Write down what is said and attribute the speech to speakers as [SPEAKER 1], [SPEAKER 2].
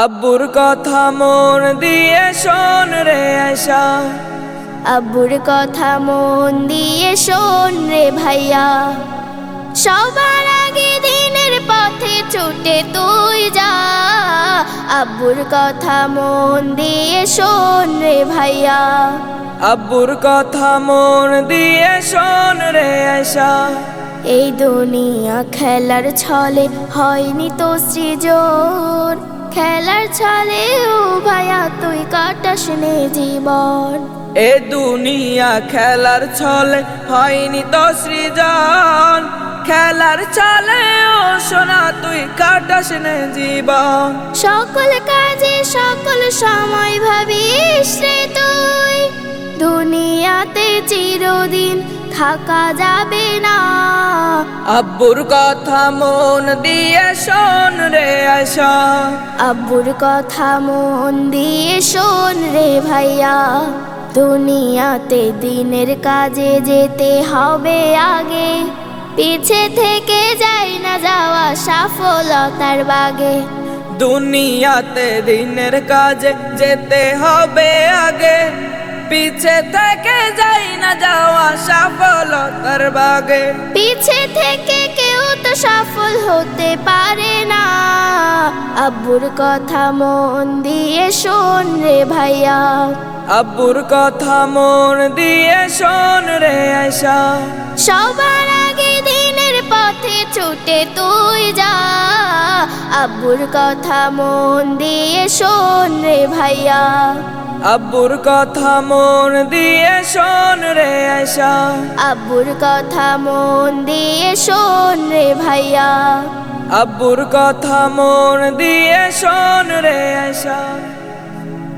[SPEAKER 1] আব্বুর কথা মন দিয়ে শোন রে আয়শা,
[SPEAKER 2] আব্বুর কথা মন দিয়ে শোন রে ভাইয়া। সবার আগে দিনের পথে ছুটে তুই যা, আব্বুর কথা মন দিয়ে শোন রে ভাইয়া।
[SPEAKER 1] আব্বুর কথা মন দিয়ে শোন রে আয়শা।
[SPEAKER 2] এই দুনিয়া খেলার ছলে হয়নি তো সৃজন, খেলার ছলে ও ভাইয়া তুই কাটাস নে জীবন।
[SPEAKER 1] এ দুনিয়া খেলার ছলে হয়নি তো সৃজন, খেলার ছলে ও সোনা তুই কাটাস নে জীবন।
[SPEAKER 2] সকল কাজে সকল সময় ভাবিস রে তুই, দুনিয়াতে চিরদিন থাকা যাবে না।
[SPEAKER 1] আব্বুর কথা মন দিয়ে শোন রে আয়শা,
[SPEAKER 2] আব্বুর কথা মন দিয়ে শোন রে ভাইয়া। দুনিয়াতে দিনের কাজে যেতে হবে আগে, পিছে থেকে যাই না যাওয়া সফলতার বাগে।
[SPEAKER 1] দুনিয়াতে দিনের কাজে যেতে হবে আগে, পিছে থেকে যাই না যাওয়া সফলতার বাগে।
[SPEAKER 2] পিছে থেকে কেউ তো সফল হতে পারে না, আব্বুর কথা মন দিয়ে শোন রে ভাইয়া।
[SPEAKER 1] আব্বুর কথা মন দিয়ে শোন রে আয়শা।
[SPEAKER 2] সবার আগে দিনের পথে ছুটে তুই যা, আব্বুর কথা মন দিয়ে শোন রে ভাইয়া।
[SPEAKER 1] আব্বুর কথা মন দিয়ে শোন রে আয়শা।
[SPEAKER 2] আব্বুর কথা মন দিয়ে শোন রে ভাইয়া।
[SPEAKER 1] আব্বুর কথা মন দিয়ে শোন রে আয়শা।